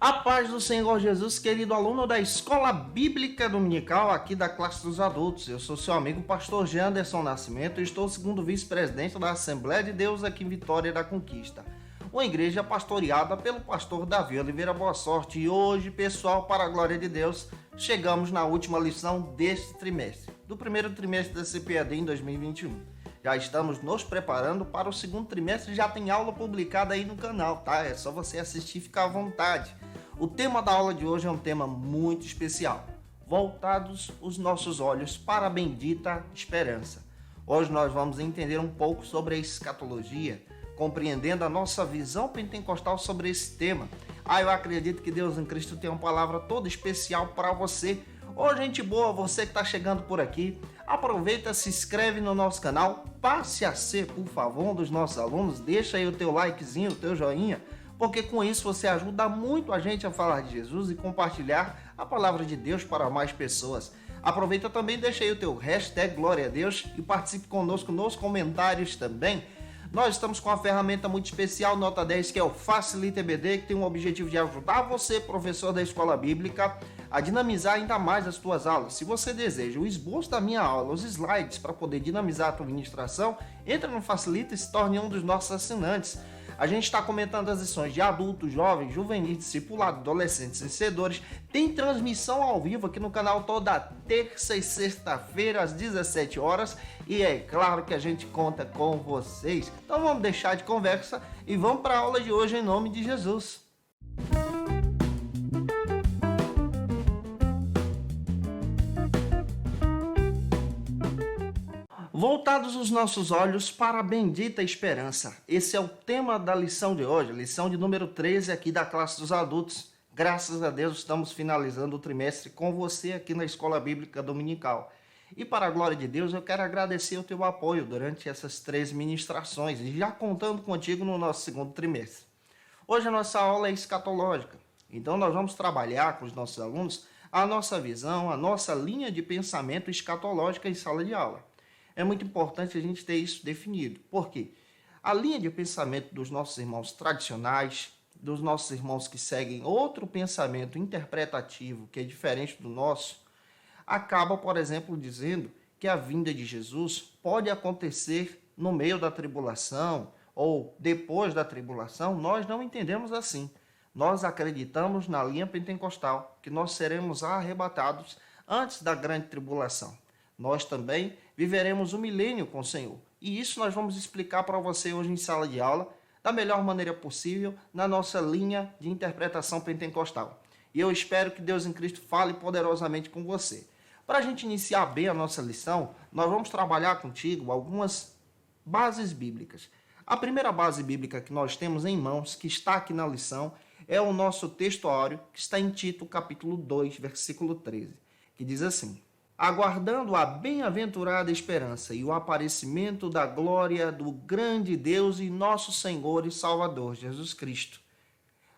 A paz do Senhor Jesus, querido aluno da Escola Bíblica Dominical, aqui da classe dos adultos. Eu sou seu amigo pastor Janderson Nascimento e estou segundo vice-presidente da Assembleia de Deus aqui em Vitória da Conquista, uma igreja pastoreada pelo pastor Davi Oliveira Boa Sorte. E hoje, pessoal, para a glória de Deus, chegamos na última lição deste trimestre, do primeiro trimestre da CPAD em 2021. Já estamos nos preparando para o segundo trimestre, já tem aula publicada aí no canal, tá? É só você assistir e ficar à vontade. O tema da aula de hoje é um tema muito especial. Voltados os nossos olhos para a bendita esperança. Hoje nós vamos entender um pouco sobre a escatologia, compreendendo a nossa visão pentecostal sobre esse tema. Eu acredito que Deus em Cristo tem uma palavra toda especial para você. Ô, gente boa, você que está chegando por aqui, aproveita, se inscreve no nosso canal, passe a ser, por favor, um dos nossos alunos, deixa aí o teu likezinho, o teu joinha, porque com isso você ajuda muito a gente a falar de Jesus e compartilhar a palavra de Deus para mais pessoas. Aproveita também, deixa aí o teu hashtag Glória a Deus e participe conosco nos comentários também. Nós estamos com uma ferramenta muito especial, nota 10, que é o Facilita EBD, que tem o objetivo de ajudar você, professor da Escola Bíblica, a dinamizar ainda mais as tuas aulas. Se você deseja o esboço da minha aula, os slides para poder dinamizar a tua ministração, entra no Facilita e se torne um dos nossos assinantes. A gente está comentando as lições de adultos, jovens, juvenis, discipulado, adolescentes, vencedores. Tem transmissão ao vivo aqui no canal toda terça e sexta-feira às 17 horas. E é claro que a gente conta com vocês. Então vamos deixar de conversa e vamos para a aula de hoje em nome de Jesus. Voltados os nossos olhos para a bendita esperança. Esse é o tema da lição de hoje, lição de número 13 aqui da classe dos adultos. Graças a Deus estamos finalizando o trimestre com você aqui na Escola Bíblica Dominical. E para a glória de Deus, eu quero agradecer o teu apoio durante essas 3 ministrações e já contando contigo no nosso segundo trimestre. Hoje a nossa aula é escatológica, então nós vamos trabalhar com os nossos alunos a nossa visão, a nossa linha de pensamento escatológica em sala de aula. É muito importante a gente ter isso definido. Por quê? A linha de pensamento dos nossos irmãos tradicionais, dos nossos irmãos que seguem outro pensamento interpretativo que é diferente do nosso, acaba, por exemplo, dizendo que a vinda de Jesus pode acontecer no meio da tribulação ou depois da tribulação. Nós não entendemos assim. Nós acreditamos na linha pentecostal, que nós seremos arrebatados antes da grande tribulação. Nós também viveremos o milênio com o Senhor. E isso nós vamos explicar para você hoje em sala de aula, da melhor maneira possível, na nossa linha de interpretação pentecostal. E eu espero que Deus em Cristo fale poderosamente com você. Para a gente iniciar bem a nossa lição, nós vamos trabalhar contigo algumas bases bíblicas. A primeira base bíblica que nós temos em mãos, que está aqui na lição, é o nosso textuário, que está em Tito, capítulo 2, versículo 13, que diz assim: aguardando a bem-aventurada esperança e o aparecimento da glória do grande Deus e nosso Senhor e Salvador Jesus Cristo.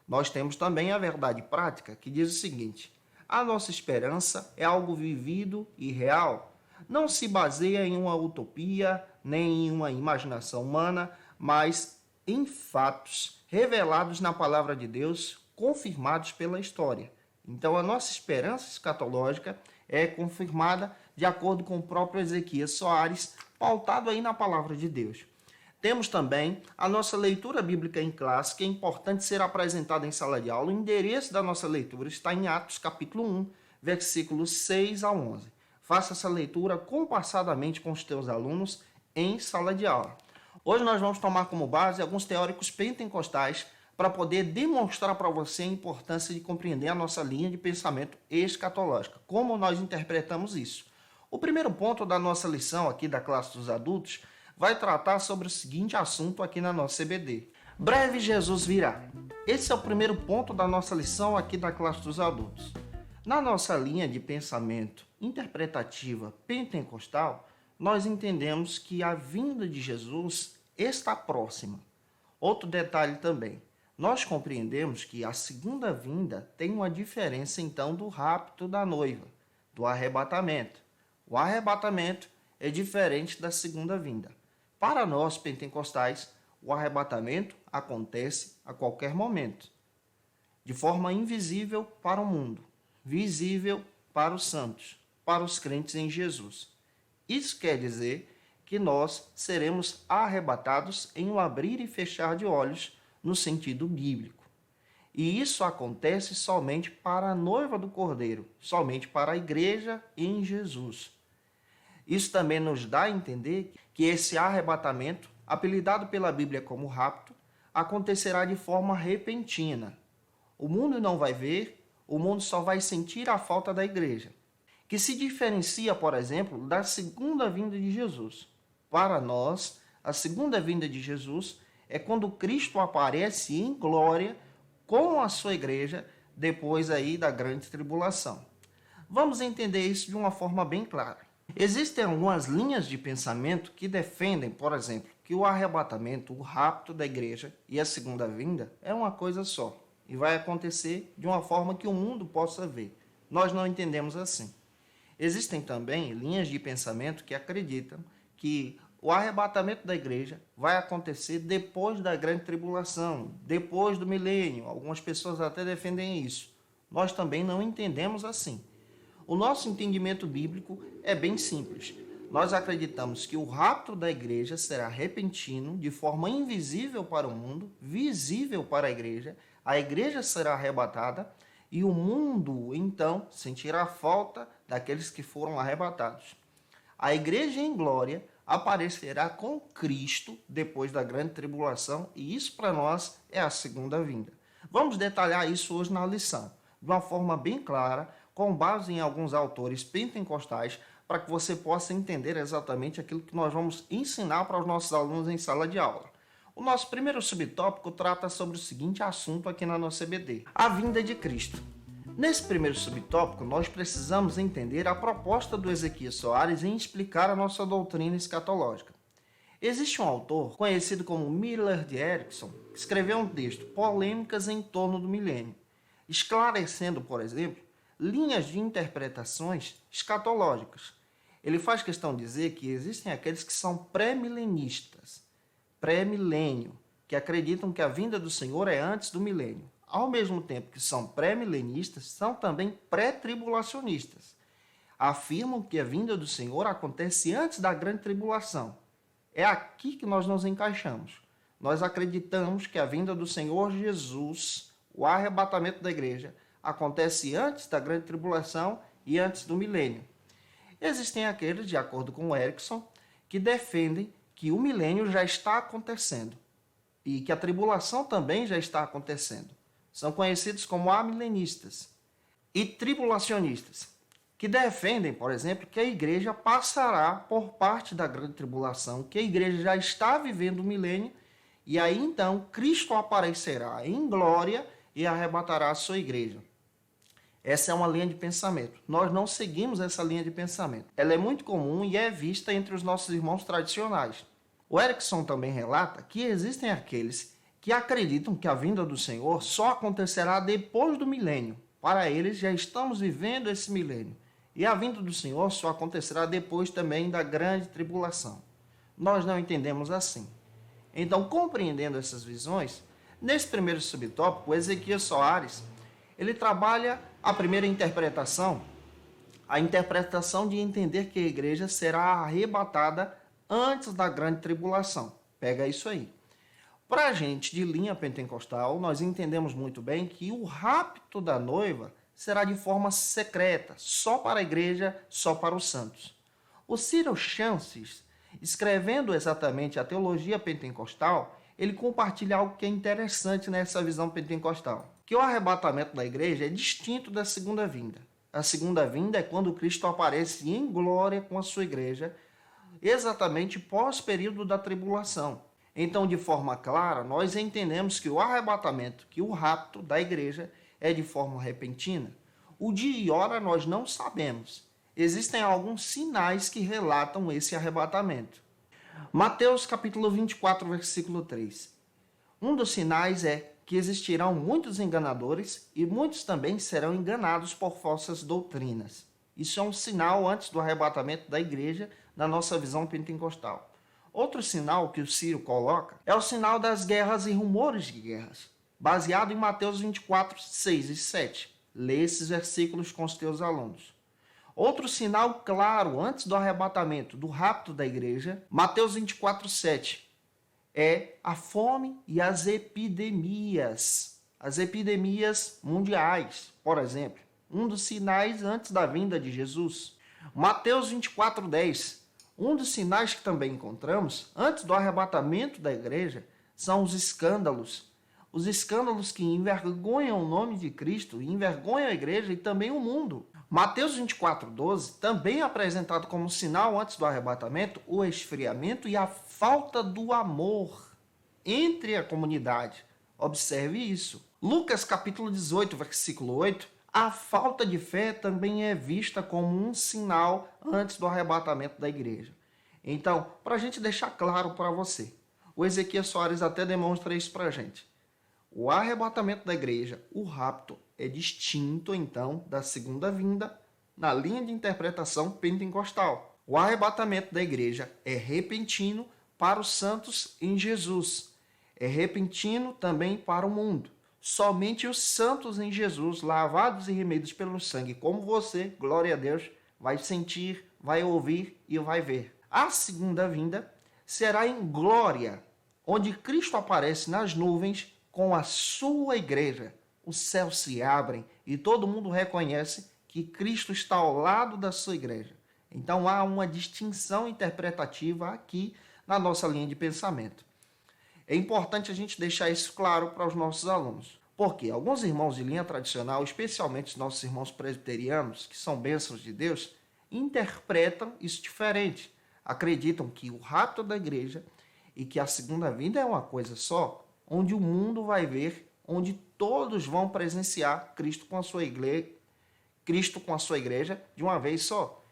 Nós temos também a verdade prática, que diz o seguinte: a nossa esperança é algo vivido e real. Não se baseia em uma utopia, nem em uma imaginação humana, mas em fatos revelados na palavra de Deus, confirmados pela história. Então, a nossa esperança escatológica é confirmada de acordo com o próprio Ezequias Soares, pautado aí na palavra de Deus. Temos também a nossa leitura bíblica em classe, que é importante ser apresentada em sala de aula. O endereço da nossa leitura está em Atos, capítulo 1, versículos 6 a 11. Faça essa leitura compassadamente com os teus alunos em sala de aula. Hoje nós vamos tomar como base alguns teóricos pentecostais para poder demonstrar para você a importância de compreender a nossa linha de pensamento escatológica, como nós interpretamos isso. O primeiro ponto da nossa lição aqui da classe dos adultos vai tratar sobre o seguinte assunto aqui na nossa CBD. Breve Jesus virá. Esse é o primeiro ponto da nossa lição aqui da classe dos adultos. Na nossa linha de pensamento interpretativa pentecostal, nós entendemos que a vinda de Jesus está próxima. Outro detalhe também. Nós compreendemos que a segunda vinda tem uma diferença, então, do rapto da noiva, do arrebatamento. O arrebatamento é diferente da segunda vinda. Para nós, pentecostais, o arrebatamento acontece a qualquer momento. de forma invisível para o mundo, visível para os santos, para os crentes em Jesus. Isso quer dizer que nós seremos arrebatados em um abrir e fechar de olhos no sentido bíblico. E isso acontece somente para a noiva do Cordeiro, somente para a igreja em Jesus. Isso também nos dá a entender que esse arrebatamento, apelidado pela Bíblia como rapto, acontecerá de forma repentina. O mundo não vai ver, o mundo só vai sentir a falta da igreja, que se diferencia, por exemplo, da segunda vinda de Jesus. Para nós, a segunda vinda de Jesus é quando Cristo aparece em glória com a sua igreja depois aí da grande tribulação. Vamos entender isso de uma forma bem clara. Existem algumas linhas de pensamento que defendem, por exemplo, que o arrebatamento, o rapto da igreja e a segunda vinda é uma coisa só e vai acontecer de uma forma que o mundo possa ver. Nós não entendemos assim. Existem também linhas de pensamento que acreditam que o arrebatamento da igreja vai acontecer depois da grande tribulação, depois do milênio. Algumas pessoas até defendem isso. Nós também não entendemos assim. O nosso entendimento bíblico é bem simples. Nós acreditamos que o rapto da igreja será repentino, de forma invisível para o mundo, visível para a igreja será arrebatada e o mundo, então, sentirá a falta daqueles que foram arrebatados. A igreja em glória aparecerá com Cristo depois da grande tribulação e isso para nós é a segunda vinda. Vamos detalhar isso hoje na lição, de uma forma bem clara, com base em alguns autores pentecostais, para que você possa entender exatamente aquilo que nós vamos ensinar para os nossos alunos em sala de aula. O nosso primeiro subtópico trata sobre o seguinte assunto aqui na nossa EBD: a vinda de Cristo. Nesse primeiro subtópico, nós precisamos entender a proposta do Ezequias Soares em explicar a nossa doutrina escatológica. Existe um autor, conhecido como Millard Erickson, que escreveu um texto, Polêmicas em torno do milênio, esclarecendo, por exemplo, linhas de interpretações escatológicas. Ele faz questão de dizer que existem aqueles que são pré-milenistas, pré-milênio, que acreditam que a vinda do Senhor é antes do milênio. Ao mesmo tempo que são pré-milenistas, são também pré-tribulacionistas. Afirmam que a vinda do Senhor acontece antes da grande tribulação. É aqui que nós nos encaixamos. Nós acreditamos que a vinda do Senhor Jesus, o arrebatamento da igreja, acontece antes da grande tribulação e antes do milênio. Existem aqueles, de acordo com o Erickson, que defendem que o milênio já está acontecendo e que a tribulação também já está acontecendo. São conhecidos como amilenistas e tribulacionistas, que defendem, por exemplo, que a igreja passará por parte da grande tribulação, que a igreja já está vivendo o milênio, e aí então Cristo aparecerá em glória e arrebatará a sua igreja. Essa é uma linha de pensamento. Nós não seguimos essa linha de pensamento. Ela é muito comum e é vista entre os nossos irmãos tradicionais. O Erickson também relata que existem aqueles que acreditam que a vinda do Senhor só acontecerá depois do milênio. Para eles, já estamos vivendo esse milênio. E a vinda do Senhor só acontecerá depois também da grande tribulação. Nós não entendemos assim. Então, compreendendo essas visões, nesse primeiro subtópico, o Ezequias Soares, ele trabalha a primeira interpretação, a interpretação de entender que a igreja será arrebatada antes da grande tribulação. Pega isso aí. Para a gente de linha pentecostal, nós entendemos muito bem que o rapto da noiva será de forma secreta, só para a igreja, só para os santos. O Cyril Chances, escrevendo exatamente a teologia pentecostal, ele compartilha algo que é interessante nessa visão pentecostal, que o arrebatamento da igreja é distinto da segunda vinda. A segunda vinda é quando Cristo aparece em glória com a sua igreja, exatamente pós-período da tribulação. Então, de forma clara, nós entendemos que o arrebatamento, que o rapto da igreja é de forma repentina. O dia e hora nós não sabemos. Existem alguns sinais que relatam esse arrebatamento. Mateus capítulo 24, versículo 3. Um dos sinais é que existirão muitos enganadores e muitos também serão enganados por falsas doutrinas. Isso é um sinal antes do arrebatamento da igreja na nossa visão pentecostal. Outro sinal que o Ciro coloca é o sinal das guerras e rumores de guerras. baseado em Mateus 24, 6 e 7. Lê esses versículos com os teus alunos. Outro sinal claro antes do arrebatamento, do rapto da igreja, Mateus 24, 7, é a fome e as epidemias. As epidemias mundiais, por exemplo, um dos sinais antes da vinda de Jesus. Mateus 24, 10, um dos sinais que também encontramos antes do arrebatamento da igreja são os escândalos. Os escândalos que envergonham o nome de Cristo, envergonham a igreja e também o mundo. Mateus 24, 12, também é apresentado como sinal antes do arrebatamento, o esfriamento e a falta do amor entre a comunidade. Observe isso. Lucas capítulo 18, versículo 8, a falta de fé também é vista como um sinal antes do arrebatamento da igreja. Então, para a gente deixar claro para você, o Ezequias Soares até demonstra isso para a gente. O arrebatamento da igreja, o rapto, é distinto, então, da segunda vinda na linha de interpretação pentecostal. O arrebatamento da igreja é repentino para os santos em Jesus. É repentino também para o mundo. Somente os santos em Jesus, lavados e remidos pelo sangue, como você, glória a Deus, vai sentir, vai ouvir e vai ver. A segunda vinda será em glória, onde Cristo aparece nas nuvens com a sua igreja. Os céus se abrem e todo mundo reconhece que Cristo está ao lado da sua igreja. Então há uma distinção interpretativa aqui na nossa linha de pensamento. É importante a gente deixar isso claro para os nossos alunos, porque alguns irmãos de linha tradicional, especialmente os nossos irmãos presbiterianos, que são bênçãos de Deus, interpretam isso diferente. Acreditam que o rapto da igreja e que a segunda vinda é uma coisa só, onde o mundo vai ver, onde todos vão presenciar Cristo com a sua igreja de uma vez só.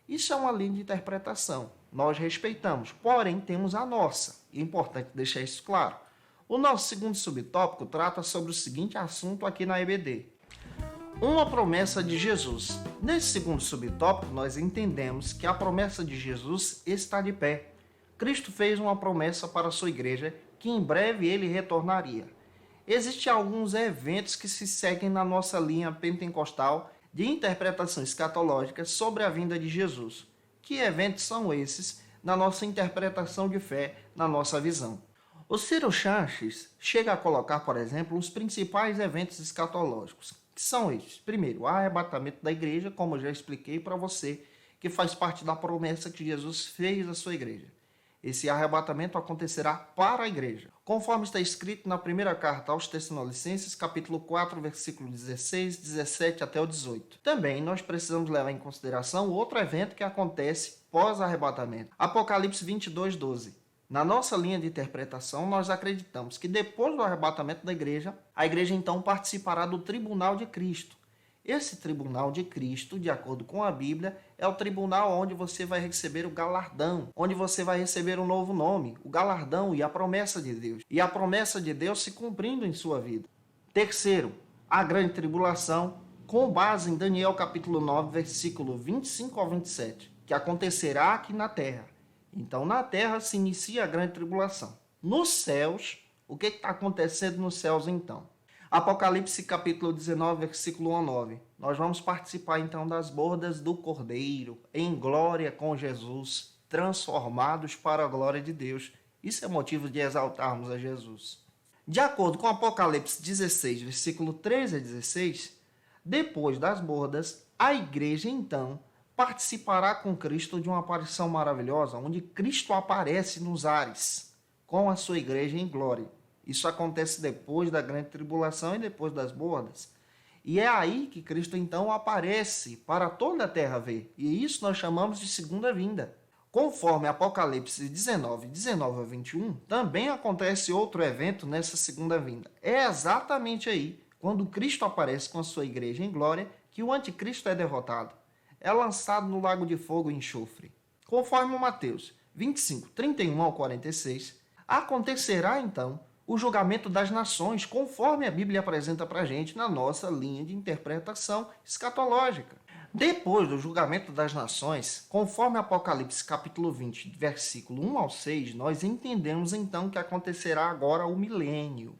Isso é uma linha de interpretação. Nós respeitamos, porém temos a nossa. E é importante deixar isso claro. O nosso segundo subtópico trata sobre o seguinte assunto aqui na EBD. Uma promessa de Jesus. Nesse segundo subtópico, nós entendemos que a promessa de Jesus está de pé. Cristo fez uma promessa para a sua igreja que em breve ele retornaria. Existem alguns eventos que se seguem na nossa linha pentecostal de interpretação escatológica sobre a vinda de Jesus. Que eventos são esses na nossa interpretação de fé, na nossa visão? O Ciro Chanches chega a colocar, por exemplo, os principais eventos escatológicos, que são estes. Primeiro, o arrebatamento da igreja, como eu já expliquei para você, que faz parte da promessa que Jesus fez à sua igreja. Esse arrebatamento acontecerá para a igreja, conforme está escrito na primeira carta aos Tessalonicenses, capítulo 4, versículo 16, 17 até o 18. Também nós precisamos levar em consideração outro evento que acontece pós-arrebatamento. Apocalipse 22, 12. Na nossa linha de interpretação, nós acreditamos que depois do arrebatamento da igreja, a igreja então participará do tribunal de Cristo. Esse tribunal de Cristo, de acordo com a Bíblia, é o tribunal onde você vai receber o galardão, onde você vai receber um novo nome, o galardão e a promessa de Deus. E a promessa de Deus se cumprindo em sua vida. Terceiro, a grande tribulação, com base em Daniel capítulo 9, versículo 25 ao 27, que acontecerá aqui na terra. Então, na terra se inicia a grande tribulação. Nos céus, o que está acontecendo nos céus então? Apocalipse capítulo 19, versículo 1 a 9. Nós vamos participar então das bodas do Cordeiro, em glória com Jesus, transformados para a glória de Deus. Isso é motivo de exaltarmos a Jesus. De acordo com Apocalipse 16, versículo 13 a 16, depois das bodas, a igreja então participará com Cristo de uma aparição maravilhosa, onde Cristo aparece nos ares, com a sua igreja em glória. Isso acontece depois da grande tribulação e depois das bodas. E é aí que Cristo então aparece para toda a terra ver. E isso nós chamamos de segunda vinda. Conforme Apocalipse 19, 19 a 21, também acontece outro evento nessa segunda vinda. É exatamente aí, quando Cristo aparece com a sua igreja em glória, que o anticristo é derrotado. É lançado no lago de fogo e enxofre. Conforme Mateus 25, 31 ao 46, acontecerá então o julgamento das nações, conforme a Bíblia apresenta para a gente na nossa linha de interpretação escatológica. Depois do julgamento das nações, conforme Apocalipse capítulo 20, versículo 1 ao 6, nós entendemos então que acontecerá agora o milênio.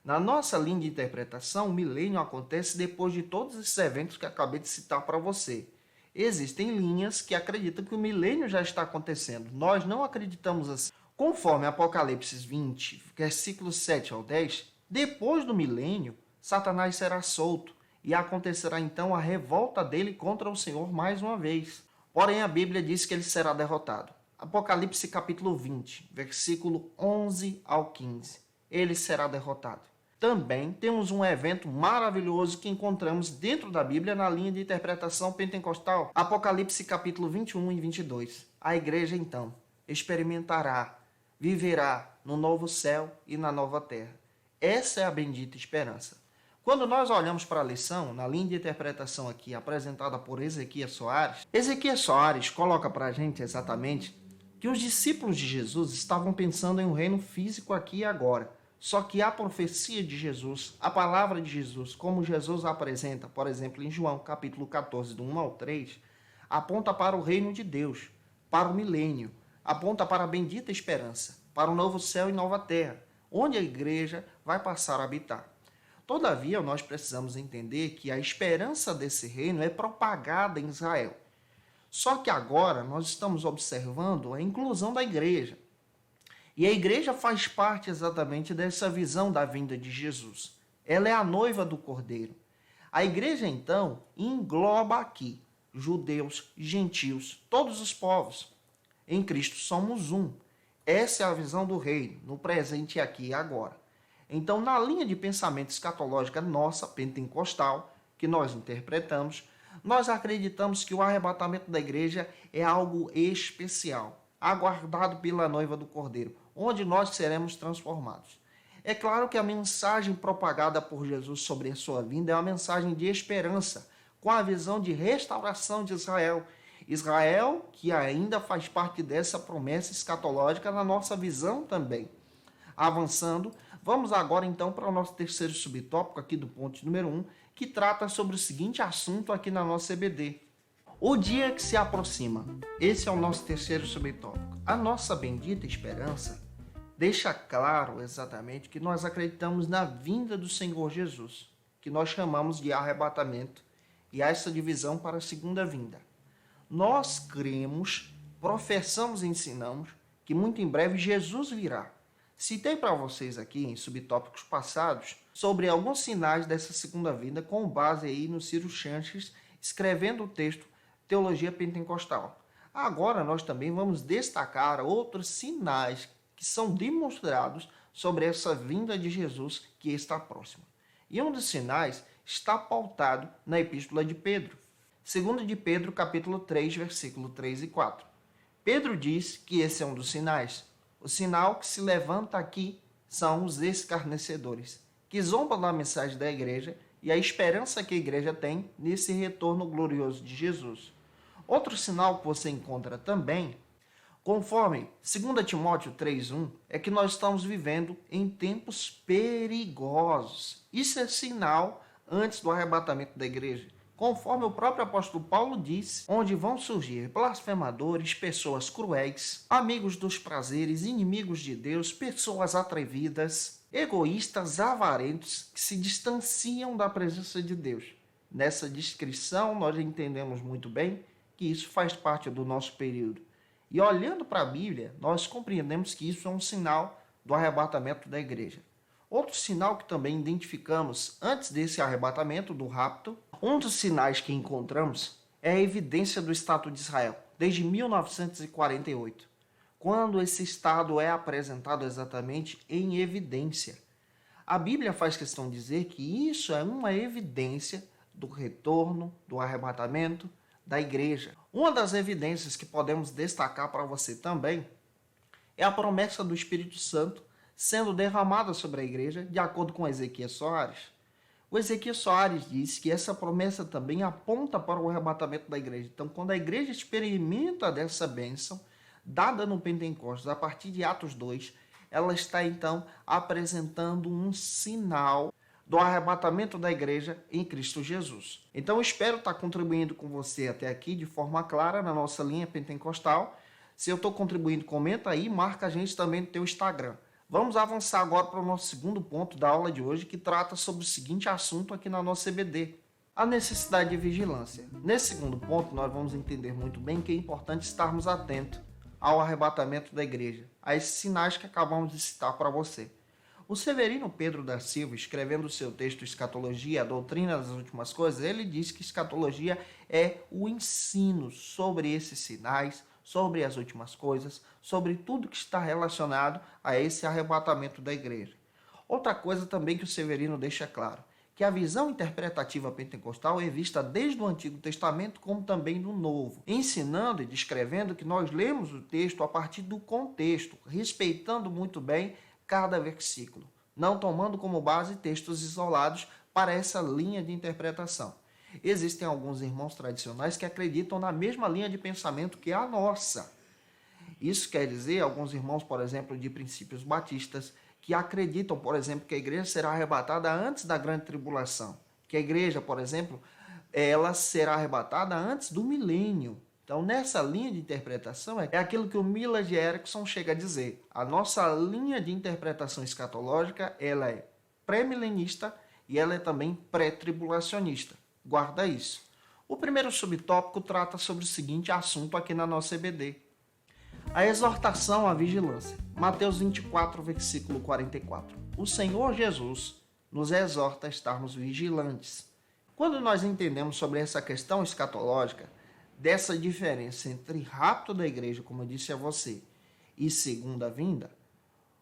Na nossa linha de interpretação, o milênio acontece depois de todos esses eventos que acabei de citar para você. Existem linhas que acreditam que o milênio já está acontecendo. Nós não acreditamos assim. Conforme Apocalipse 20, versículos 7 ao 10, depois do milênio, Satanás será solto e acontecerá então a revolta dele contra o Senhor mais uma vez. Porém, a Bíblia diz que ele será derrotado. Apocalipse capítulo 20, versículo 11 ao 15. Ele será derrotado. Também temos um evento maravilhoso que encontramos dentro da Bíblia na linha de interpretação pentecostal. Apocalipse capítulo 21 e 22. A igreja então experimentará, viverá no novo céu e na nova terra. Essa é a bendita esperança. Quando nós olhamos para a lição, na linha de interpretação aqui apresentada por Ezequias Soares coloca para a gente exatamente que os discípulos de Jesus estavam pensando em um reino físico aqui e agora. Só que a profecia de Jesus, a palavra de Jesus, como Jesus apresenta, por exemplo, em João capítulo 14, do 1 ao 3, aponta para o reino de Deus, para o milênio, aponta para a bendita esperança, para o novo céu e nova terra, onde a igreja vai passar a habitar. Todavia, nós precisamos entender que a esperança desse reino é propagada em Israel. Só que agora nós estamos observando a inclusão da igreja. E a igreja faz parte exatamente dessa visão da vinda de Jesus. Ela é a noiva do Cordeiro. A igreja, então, engloba aqui judeus, gentios, todos os povos. Em Cristo somos um. Essa é a visão do reino, no presente aqui e agora. Então, na linha de pensamento escatológica nossa, pentecostal, que nós interpretamos, nós acreditamos que o arrebatamento da igreja é algo especial, aguardado pela noiva do Cordeiro, onde nós seremos transformados. É claro que a mensagem propagada por Jesus sobre a sua vinda é uma mensagem de esperança, com a visão de restauração de Israel. Israel, que ainda faz parte dessa promessa escatológica na nossa visão também. Avançando, vamos agora então para o nosso terceiro subtópico aqui do ponto número 1, que trata sobre o seguinte assunto aqui na nossa EBD. O dia que se aproxima. Esse é o nosso terceiro subtópico. A nossa bendita esperança deixa claro exatamente que nós acreditamos na vinda do Senhor Jesus, que nós chamamos de arrebatamento, e há essa divisão para a segunda vinda. Nós cremos, professamos e ensinamos que muito em breve Jesus virá. Citei para vocês aqui em subtópicos passados sobre alguns sinais dessa segunda vinda com base aí no Ciro Chanches escrevendo o texto Teologia Pentecostal. Agora nós também vamos destacar outros sinais que são demonstrados sobre essa vinda de Jesus que está próxima. E um dos sinais está pautado na Epístola de Pedro. 2 de Pedro, capítulo 3, versículo 3 e 4. Pedro diz que esse é um dos sinais. O sinal que se levanta aqui são os escarnecedores, que zombam da mensagem da igreja e a esperança que a igreja tem nesse retorno glorioso de Jesus. Outro sinal que você encontra também, conforme 2 Timóteo 3,1, é que nós estamos vivendo em tempos perigosos. Isso é sinal antes do arrebatamento da igreja. Conforme o próprio apóstolo Paulo disse, onde vão surgir blasfemadores, pessoas cruéis, amigos dos prazeres, inimigos de Deus, pessoas atrevidas, egoístas, avarentos, que se distanciam da presença de Deus. Nessa descrição, nós entendemos muito bem que isso faz parte do nosso período. E olhando para a Bíblia, nós compreendemos que isso é um sinal do arrebatamento da igreja. Outro sinal que também identificamos antes desse arrebatamento, do rapto, um dos sinais que encontramos é a evidência do Estado de Israel, desde 1948, quando esse Estado é apresentado exatamente em evidência. A Bíblia faz questão de dizer que isso é uma evidência do retorno, do arrebatamento da igreja. Uma das evidências que podemos destacar para você também é a promessa do Espírito Santo sendo derramada sobre a igreja, de acordo com Ezequias Soares. O Ezequias Soares diz que essa promessa também aponta para o arrebatamento da igreja. Então, quando a igreja experimenta dessa bênção, dada no Pentecostes, a partir de Atos 2, ela está então apresentando um sinal do arrebatamento da igreja em Cristo Jesus. Então, eu espero estar contribuindo com você até aqui de forma clara na nossa linha pentecostal. Se eu estou contribuindo, comenta aí, marca a gente também no teu Instagram. Vamos avançar agora para o nosso segundo ponto da aula de hoje, que trata sobre o seguinte assunto aqui na nossa EBD: a necessidade de vigilância. Nesse segundo ponto, nós vamos entender muito bem que é importante estarmos atentos ao arrebatamento da igreja, a esses sinais que acabamos de citar para você. O Severino Pedro da Silva, escrevendo o seu texto Escatologia, a doutrina das últimas coisas, ele diz que escatologia é o ensino sobre esses sinais, sobre as últimas coisas, sobre tudo que está relacionado a esse arrebatamento da igreja. Outra coisa também que o Severino deixa claro, que a visão interpretativa pentecostal é vista desde o Antigo Testamento como também do Novo, ensinando e descrevendo que nós lemos o texto a partir do contexto, respeitando muito bem cada versículo, não tomando como base textos isolados para essa linha de interpretação. Existem alguns irmãos tradicionais que acreditam na mesma linha de pensamento que a nossa. Isso quer dizer, alguns irmãos, por exemplo, de princípios batistas, que acreditam, por exemplo, que a igreja será arrebatada antes da grande tribulação. Que a igreja, por exemplo, ela será arrebatada antes do milênio. Então, nessa linha de interpretação, é aquilo que o Millard de Erickson chega a dizer. A nossa linha de interpretação escatológica, ela é pré-milenista e ela é também pré-tribulacionista. Guarda isso. O primeiro subtópico trata sobre o seguinte assunto aqui na nossa EBD: a exortação à vigilância. Mateus 24, versículo 44. O Senhor Jesus nos exorta a estarmos vigilantes. Quando nós entendemos sobre essa questão escatológica, dessa diferença entre rapto da igreja, como eu disse a você, e segunda vinda,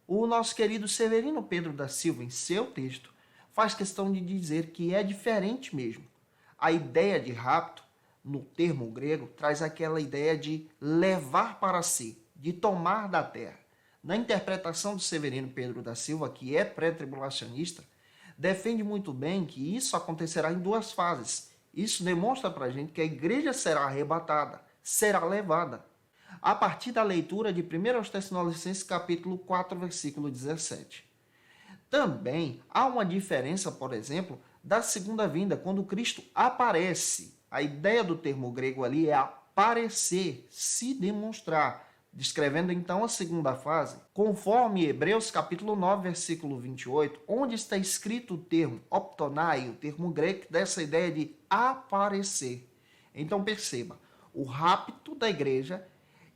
o nosso querido Severino Pedro da Silva, em seu texto, faz questão de dizer que é diferente mesmo. A ideia de rapto, no termo grego, traz aquela ideia de levar para si, de tomar da terra. Na interpretação do Severino Pedro da Silva, que é pré-tribulacionista, defende muito bem que isso acontecerá em duas fases. Isso demonstra para a gente que a igreja será arrebatada, será levada. A partir da leitura de 1 Tessalonicenses capítulo 4, versículo 17. Também há uma diferença, por exemplo, da segunda vinda, quando Cristo aparece. A ideia do termo grego ali é aparecer, se demonstrar, descrevendo então a segunda fase, conforme Hebreus capítulo 9, versículo 28, onde está escrito o termo optonai, o termo grego dessa ideia de aparecer. Então perceba, o rapto da igreja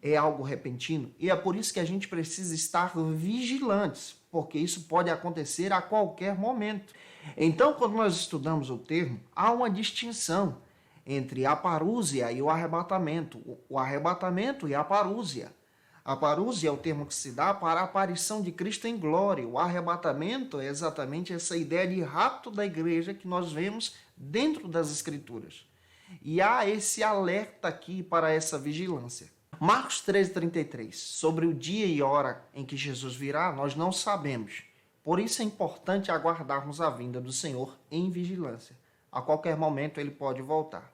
é algo repentino e é por isso que a gente precisa estar vigilantes, porque isso pode acontecer a qualquer momento. Então, quando nós estudamos o termo, há uma distinção entre a parúzia e o arrebatamento e a parúzia. A parúzia é o termo que se dá para a aparição de Cristo em glória. O arrebatamento é exatamente essa ideia de rapto da igreja que nós vemos dentro das Escrituras. E há esse alerta aqui para essa vigilância. Marcos 13:33, sobre o dia e hora em que Jesus virá, nós não sabemos. Por isso é importante aguardarmos a vinda do Senhor em vigilância. A qualquer momento ele pode voltar.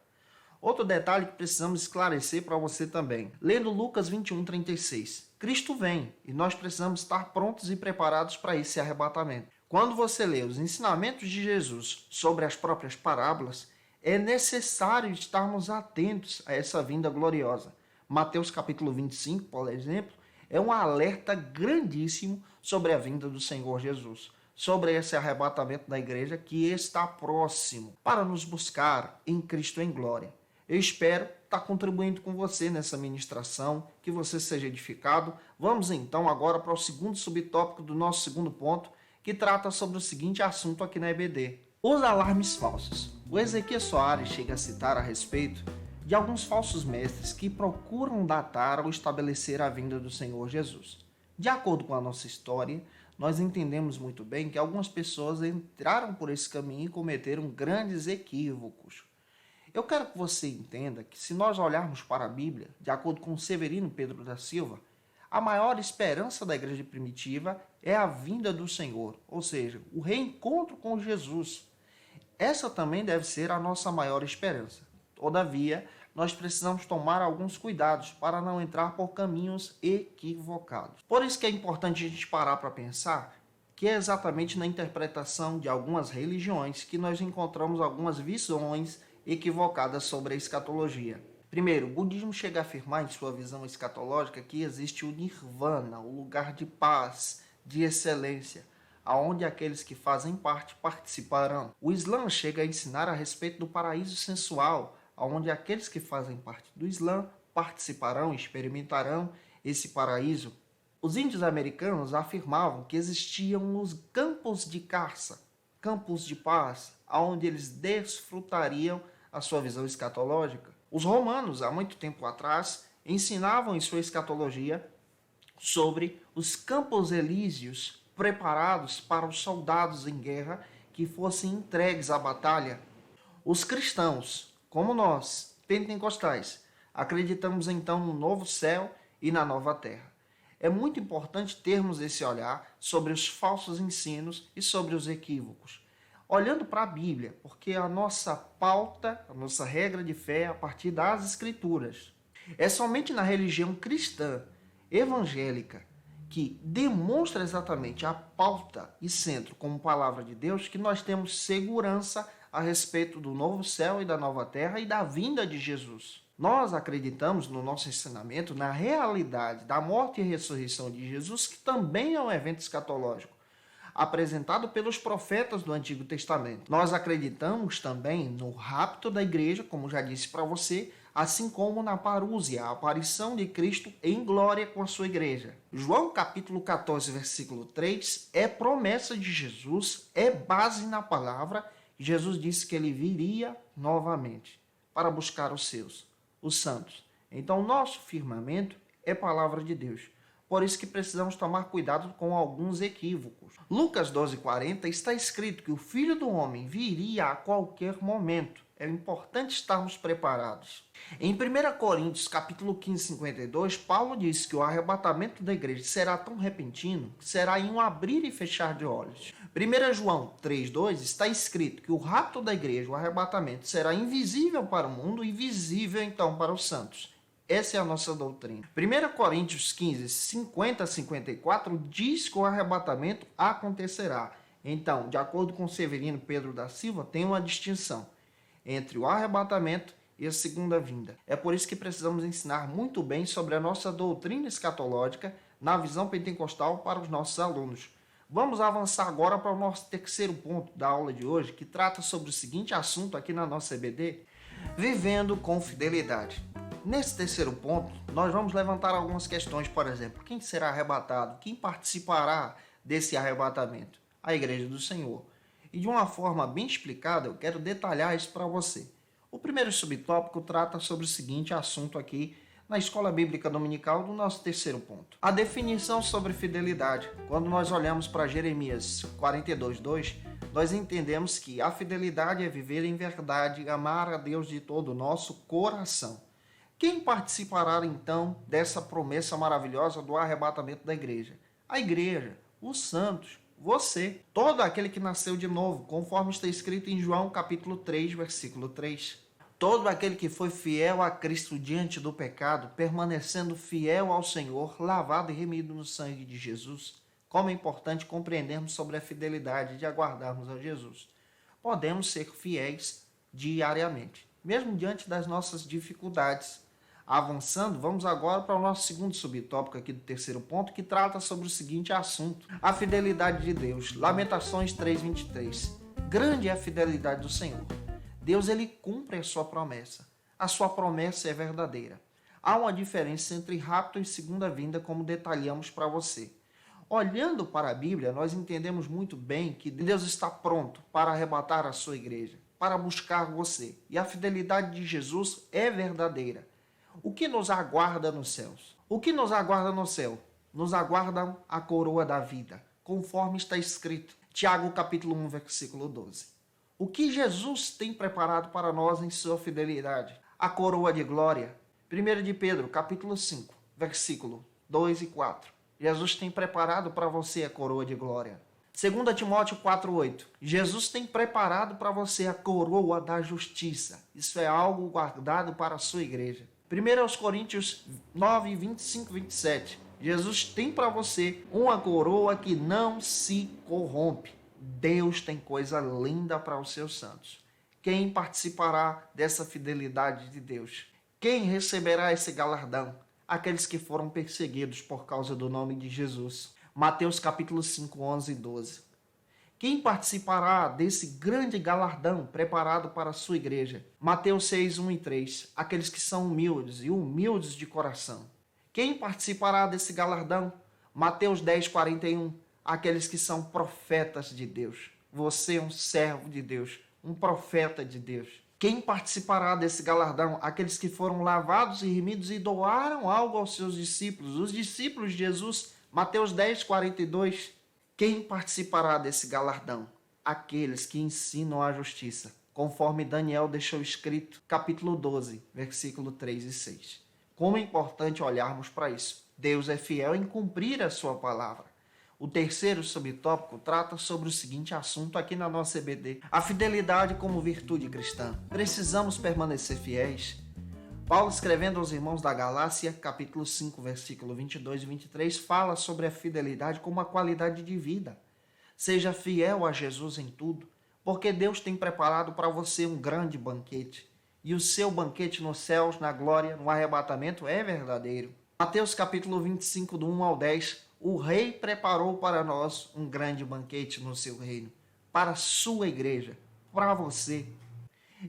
Outro detalhe que precisamos esclarecer para você também. Lendo Lucas 21:36, Cristo vem e nós precisamos estar prontos e preparados para esse arrebatamento. Quando você lê os ensinamentos de Jesus sobre as próprias parábolas, é necessário estarmos atentos a essa vinda gloriosa. Mateus capítulo 25, por exemplo, é um alerta grandíssimo sobre a vinda do Senhor Jesus, sobre esse arrebatamento da igreja que está próximo para nos buscar em Cristo em glória. Eu espero estar contribuindo com você nessa ministração, que você seja edificado. Vamos então agora para o segundo subtópico do nosso segundo ponto, que trata sobre o seguinte assunto aqui na EBD: os alarmes falsos. O Ezequiel Soares chega a citar a respeito de alguns falsos mestres que procuram datar ou estabelecer a vinda do Senhor Jesus. De acordo com a nossa história, nós entendemos muito bem que algumas pessoas entraram por esse caminho e cometeram grandes equívocos. Eu quero que você entenda que, se nós olharmos para a Bíblia, de acordo com Severino Pedro da Silva, a maior esperança da igreja primitiva é a vinda do Senhor, ou seja, o reencontro com Jesus. Essa também deve ser a nossa maior esperança. Todavia, nós precisamos tomar alguns cuidados para não entrar por caminhos equivocados. Por isso que é importante a gente parar para pensar que é exatamente na interpretação de algumas religiões que nós encontramos algumas visões equivocadas sobre a escatologia. Primeiro, o budismo chega a afirmar em sua visão escatológica que existe o nirvana, o lugar de paz, de excelência, aonde aqueles que fazem parte participarão. O Islã chega a ensinar a respeito do paraíso sensual, aonde aqueles que fazem parte do Islã participarão, experimentarão esse paraíso. Os índios americanos afirmavam que existiam os campos de caça, campos de paz, aonde eles desfrutariam a sua visão escatológica. Os romanos, há muito tempo atrás, ensinavam em sua escatologia sobre os campos elíseos preparados para os soldados em guerra que fossem entregues à batalha. Os cristãos, como nós, pentecostais, acreditamos então no novo céu e na nova terra. É muito importante termos esse olhar sobre os falsos ensinos e sobre os equívocos, olhando para a Bíblia, porque a nossa pauta, a nossa regra de fé é a partir das Escrituras. É somente na religião cristã, evangélica, que demonstra exatamente a pauta e centro como palavra de Deus, que nós temos segurança a respeito do novo céu e da nova terra e da vinda de Jesus. Nós acreditamos no nosso ensinamento na realidade da morte e ressurreição de Jesus, que também é um evento escatológico, apresentado pelos profetas do Antigo Testamento. Nós acreditamos também no rapto da igreja, como já disse para você, assim como na parúzia, a aparição de Cristo em glória com a sua igreja. João capítulo 14, versículo 3, é promessa de Jesus, é base na palavra. Jesus disse que ele viria novamente para buscar os seus, os santos. Então, nosso firmamento é palavra de Deus. Por isso que precisamos tomar cuidado com alguns equívocos. Lucas 12:40 está escrito que o Filho do Homem viria a qualquer momento. É importante estarmos preparados. Em 1 Coríntios capítulo 15, 52, Paulo diz que o arrebatamento da igreja será tão repentino que será em um abrir e fechar de olhos. 1 João 3:2 está escrito que o rapto da igreja, o arrebatamento, será invisível para o mundo e visível então para os santos. Essa é a nossa doutrina. 1 Coríntios 15, 50 a 54 diz que o arrebatamento acontecerá. Então, de acordo com Severino Pedro da Silva, tem uma distinção entre o arrebatamento e a segunda vinda. É por isso que precisamos ensinar muito bem sobre a nossa doutrina escatológica na visão pentecostal para os nossos alunos. Vamos avançar agora para o nosso terceiro ponto da aula de hoje, que trata sobre o seguinte assunto aqui na nossa EBD: vivendo com fidelidade. Nesse terceiro ponto, nós vamos levantar algumas questões, por exemplo, quem será arrebatado? Quem participará desse arrebatamento? A Igreja do Senhor. E de uma forma bem explicada, eu quero detalhar isso para você. O primeiro subtópico trata sobre o seguinte assunto aqui na Escola Bíblica Dominical do nosso terceiro ponto. A definição sobre fidelidade. Quando nós olhamos para Jeremias 42:2, nós entendemos que a fidelidade é viver em verdade e amar a Deus de todo o nosso coração. Quem participará então dessa promessa maravilhosa do arrebatamento da igreja? A igreja, os santos, você, todo aquele que nasceu de novo, conforme está escrito em João capítulo 3, versículo 3. Todo aquele que foi fiel a Cristo diante do pecado, permanecendo fiel ao Senhor, lavado e remido no sangue de Jesus. Como é importante compreendermos sobre a fidelidade de aguardarmos a Jesus. Podemos ser fiéis diariamente, mesmo diante das nossas dificuldades. Avançando, vamos agora para o nosso segundo subtópico aqui do terceiro ponto, que trata sobre o seguinte assunto: a fidelidade de Deus. Lamentações 3:23. Grande é a fidelidade do Senhor. Deus, ele cumpre a sua promessa. A sua promessa é verdadeira. Há uma diferença entre rapto e segunda vinda, como detalhamos para você. Olhando para a Bíblia, nós entendemos muito bem que Deus está pronto para arrebatar a sua igreja, para buscar você. E a fidelidade de Jesus é verdadeira. O que nos aguarda nos céus? O que nos aguarda no céu? Nos aguarda a coroa da vida, conforme está escrito. Tiago capítulo 1, versículo 12. O que Jesus tem preparado para nós em sua fidelidade? A coroa de glória. 1 de Pedro capítulo 5, versículo 2 e 4. Jesus tem preparado para você a coroa de glória. 2 Timóteo 4:8. Jesus tem preparado para você a coroa da justiça. Isso é algo guardado para a sua igreja. 1 Coríntios 9, 25 e 27. Jesus tem para você uma coroa que não se corrompe. Deus tem coisa linda para os seus santos. Quem participará dessa fidelidade de Deus? Quem receberá esse galardão? Aqueles que foram perseguidos por causa do nome de Jesus. Mateus capítulo 5, 11 e 12. Quem participará desse grande galardão preparado para a sua igreja? Mateus 6, 1 e 3. Aqueles que são humildes e humildes de coração. Quem participará desse galardão? Mateus 10, 41. Aqueles que são profetas de Deus. Você é um servo de Deus, um profeta de Deus. Quem participará desse galardão? Aqueles que foram lavados e remidos e doaram algo aos seus discípulos. Os discípulos de Jesus, Mateus 10, 42. Quem participará desse galardão? Aqueles que ensinam a justiça, conforme Daniel deixou escrito, capítulo 12, versículo 3 e 6. Como é importante olharmos para isso. Deus é fiel em cumprir a sua palavra. O terceiro subtópico trata sobre o seguinte assunto aqui na nossa EBD: a fidelidade como virtude cristã. Precisamos permanecer fiéis. Paulo, escrevendo aos irmãos da Galácia, capítulo 5, versículo 22 e 23, fala sobre a fidelidade como uma qualidade de vida. Seja fiel a Jesus em tudo, porque Deus tem preparado para você um grande banquete. E o seu banquete nos céus, na glória, no arrebatamento é verdadeiro. Mateus capítulo 25, do 1 ao 10, o rei preparou para nós um grande banquete no seu reino, para a sua igreja, para você.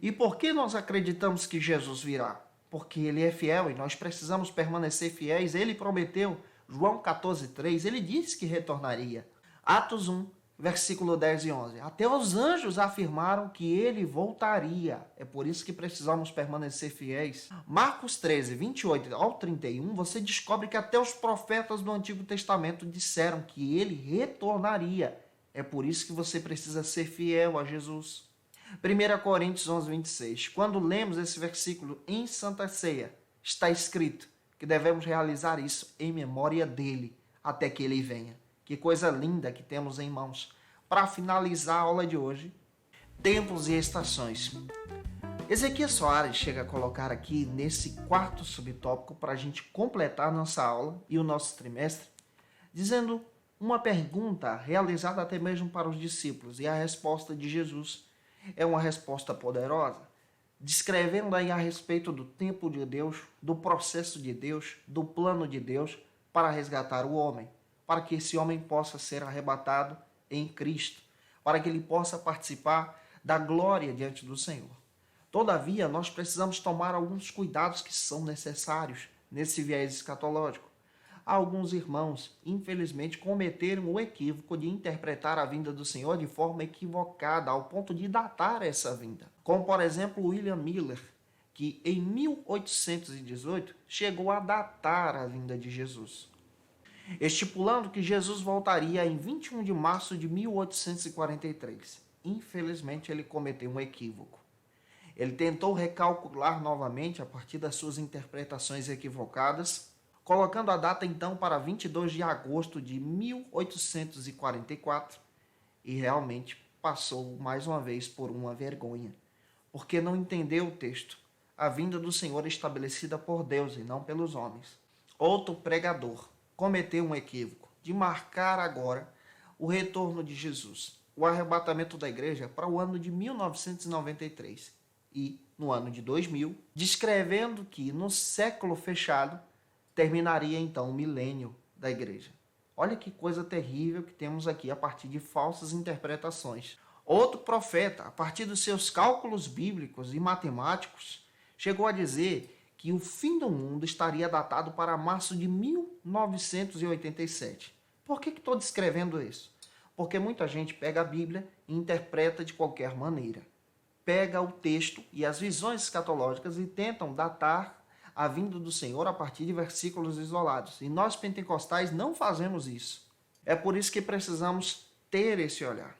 E por que nós acreditamos que Jesus virá? Porque ele é fiel e nós precisamos permanecer fiéis. Ele prometeu, João 14, 3, ele disse que retornaria. Atos 1, versículo 10 e 11. Até os anjos afirmaram que ele voltaria. É por isso que precisamos permanecer fiéis. Marcos 13, 28 ao 31, você descobre que até os profetas do Antigo Testamento disseram que ele retornaria. É por isso que você precisa ser fiel a Jesus. 1 Coríntios 11, 26. Quando lemos esse versículo em Santa Ceia, está escrito que devemos realizar isso em memória dele, até que ele venha. Que coisa linda que temos em mãos. Para finalizar a aula de hoje, tempos e estações. Ezequias Soares chega a colocar aqui nesse quarto subtópico para a gente completar nossa aula e o nosso trimestre, dizendo uma pergunta realizada até mesmo para os discípulos, e a resposta de Jesus é uma resposta poderosa, descrevendo aí a respeito do tempo de Deus, do processo de Deus, do plano de Deus para resgatar o homem, para que esse homem possa ser arrebatado em Cristo, para que ele possa participar da glória diante do Senhor. Todavia, nós precisamos tomar alguns cuidados que são necessários nesse viés escatológico. Alguns irmãos, infelizmente, cometeram o equívoco de interpretar a vinda do Senhor de forma equivocada, ao ponto de datar essa vinda. Como, por exemplo, William Miller, que em 1818 chegou a datar a vinda de Jesus, estipulando que Jesus voltaria em 21 de março de 1843. Infelizmente, ele cometeu um equívoco. Ele tentou recalcular novamente a partir das suas interpretações equivocadas, colocando a data então para 22 de agosto de 1844, e realmente passou mais uma vez por uma vergonha, porque não entendeu o texto, a vinda do Senhor estabelecida por Deus e não pelos homens. Outro pregador cometeu um equívoco de marcar agora o retorno de Jesus, o arrebatamento da igreja para o ano de 1993 e no ano de 2000, descrevendo que no século fechado terminaria então o milênio da igreja. Olha que coisa terrível que temos aqui a partir de falsas interpretações. Outro profeta, a partir dos seus cálculos bíblicos e matemáticos, chegou a dizer que o fim do mundo estaria datado para março de 1987. Por que estou descrevendo isso? Porque muita gente pega a Bíblia e interpreta de qualquer maneira. Pega o texto e as visões escatológicas e tentam datar a vinda do Senhor a partir de versículos isolados. E nós pentecostais não fazemos isso. É por isso que precisamos ter esse olhar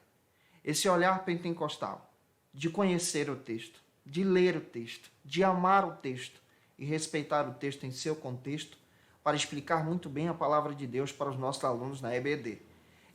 pentecostal, de conhecer o texto, de ler o texto, de amar o texto e respeitar o texto em seu contexto para explicar muito bem a palavra de Deus para os nossos alunos na EBD.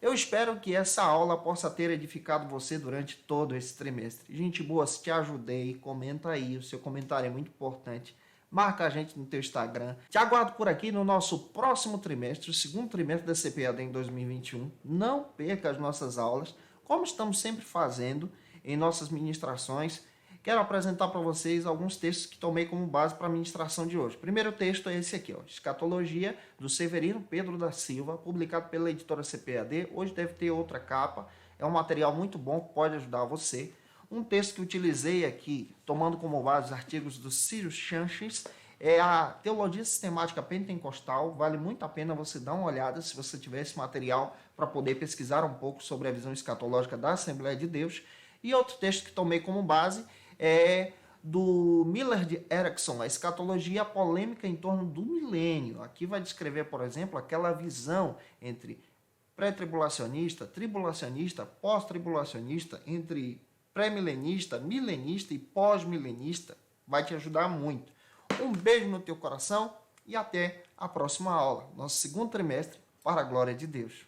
Eu espero que essa aula possa ter edificado você durante todo esse trimestre. Gente boa, se te ajudei, comenta aí, o seu comentário é muito importante. Marca a gente no teu Instagram. Te aguardo por aqui no nosso próximo trimestre, o segundo trimestre da CPAD em 2021. Não perca as nossas aulas, como estamos sempre fazendo em nossas ministrações, quero apresentar para vocês alguns textos que tomei como base para a ministração de hoje. O primeiro texto é esse aqui, ó, Escatologia, do Severino Pedro da Silva, publicado pela editora CPAD. Hoje deve ter outra capa, é um material muito bom que pode ajudar você. Um texto que utilizei aqui, tomando como base os artigos do Ciro Sanches, é a Teologia Sistemática Pentecostal. Vale muito a pena você dar uma olhada se você tiver esse material para poder pesquisar um pouco sobre a visão escatológica da Assembleia de Deus. E outro texto que tomei como base é do Millard Erickson, a escatologia a polêmica em torno do milênio. Aqui vai descrever, por exemplo, aquela visão entre pré-tribulacionista, tribulacionista, pós-tribulacionista, entre pré-milenista, milenista e pós-milenista. Vai te ajudar muito. Um beijo no teu coração e até a próxima aula, nosso segundo trimestre, para a glória de Deus.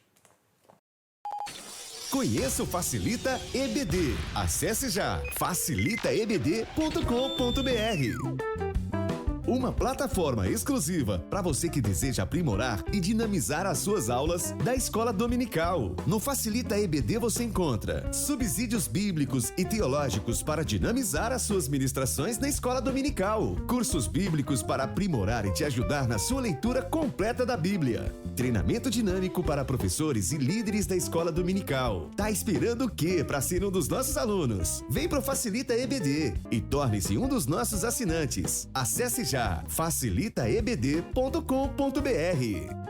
Conheça o Facilita EBD. Acesse já facilitaebd.com.br. Uma plataforma exclusiva para você que deseja aprimorar e dinamizar as suas aulas da escola dominical. No Facilita EBD você encontra subsídios bíblicos e teológicos para dinamizar as suas ministrações na escola dominical, cursos bíblicos para aprimorar e te ajudar na sua leitura completa da Bíblia, treinamento dinâmico para professores e líderes da escola dominical. Tá esperando o quê para ser um dos nossos alunos? Vem pro Facilita EBD e torne-se um dos nossos assinantes. Acesse já facilitaebd.com.br.